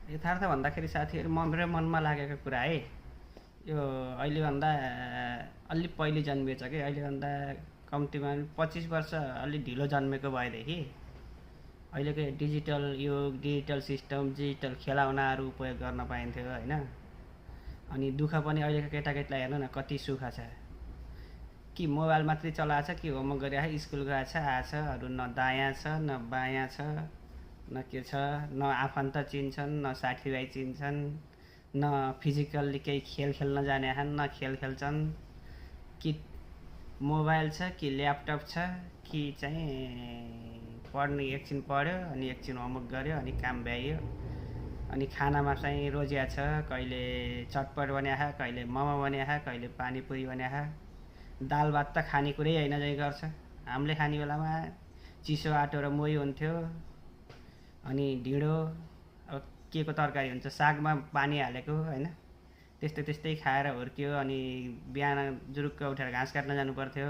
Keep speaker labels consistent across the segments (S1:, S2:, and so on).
S1: यथार्थ भन्दाखेरि साथीहरू मेरो मनमा लागेको कुरा है, यो अहिलेभन्दा अलि पहिले जन्मिएछ कि अहिलेभन्दा कम्तीमा 25 वर्ष अलि ढिलो जन्मेको भएदेखि अहिलेको डिजिटल युग, डिजिटल सिस्टम, डिजिटल खेलाउनाहरू उपयोग गर्न पाइन्थ्यो होइन। अनि दुःख पनि अहिलेको केटाकेटीलाई हेर्नु न कति सुख छ, कि मोबाइल मात्रै चलाएको छ, कि होमवर्क गरिरहेको, स्कुल गएको छ, आएछ, अरू न दायाँ छ न बायाँ छ, न के छ, न आफन्त चिन्छन्, न साथीभाइ चिन्छन्, न फिजिकल्ली केही खेल खेल्न जाने छन्, न खेल खेल्छन्, कि मोबाइल छ, कि ल्यापटप छ, कि चाहिँ पढ्ने एकछिन पढ्यो अनि एकछिन होमवर्क गर्यो अनि काम भ्याइयो। अनि खानामा चाहिँ रोजिया छ, कहिले चटपट बन्या, कहिले मोमो बन्या, कहिले पानीपुरी बन्या। दाल भात त खानेकुरै होइन जै गर्छ। हामीले खाने बेलामा चिसो आँटो र मोही हुन्थ्यो, अनि ढिँडो, अब के को तरकारी हुन्छ, सागमा पानी हालेको होइन, त्यस्तै खाएर हुर्क्यो। अनि बिहान जुरुक्क उठेर घाँस काट्न जानु पर्थ्यो,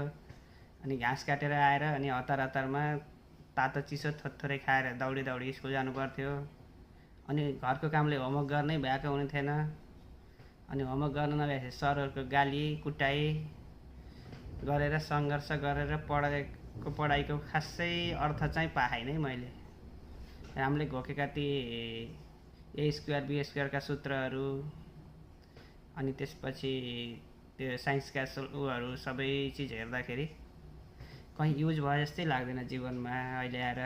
S1: अनि घाँस काटेर आएर अनि हतारमा तातो चिसो थोरै खाएर दौडी स्कुल जानु पर्थ्यो। अनि घरको कामले होमवर्क गर्नै भ्याएको हुने थिएन। अनि होमवर्क गर्न नभ्याएपछि सरहरूको गाली कुटाइ गरेर सङ्घर्ष गरेर पढाइको खासै अर्थ चाहिँ पाएन है मैले। हामीले घोकेका ती ए स्क्वायर बी स्क्वायरका सूत्रहरू, अनि त्यसपछि त्यो साइन्सका उहरू सबै चिज हेर्दाखेरि कहीँ युज भए जस्तै लाग्दैन जीवनमा अहिले आएर।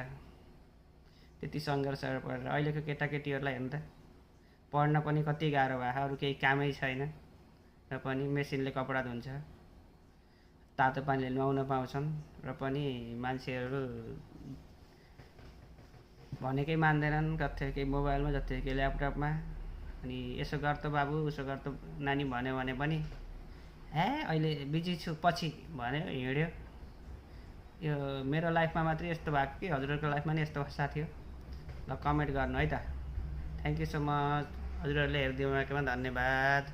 S1: त्यति सङ्घर्ष परेर अहिलेको केटाकेटीहरूलाई हेर्नु त, पढ्न पनि कति गाह्रो भयो, अरू केही कामै छैन र पनि मेसिनले कपडा धुन्छ, तातो पानीले नुहाउन पाउँछन् र पनि मान्छेहरू भनेकै मान्दैनन्। जत्तिकै मोबाइलमा, जत्तिकै ल्यापटपमा। अनि यसो गर त बाबु, उसो गर त नानी भन्यो भने पनि अहिले बिजी छु पछि भन्यो, हिँड्यो। यो मेरो लाइफमा मात्रै यस्तो भएको कि हजुरहरूको लाइफमा नि यस्तो साथी हो? ल कमेन्ट गर्नु है त। Thank you so much. हजुरहरूले हेरिदिनु भएकोमा धन्यवाद।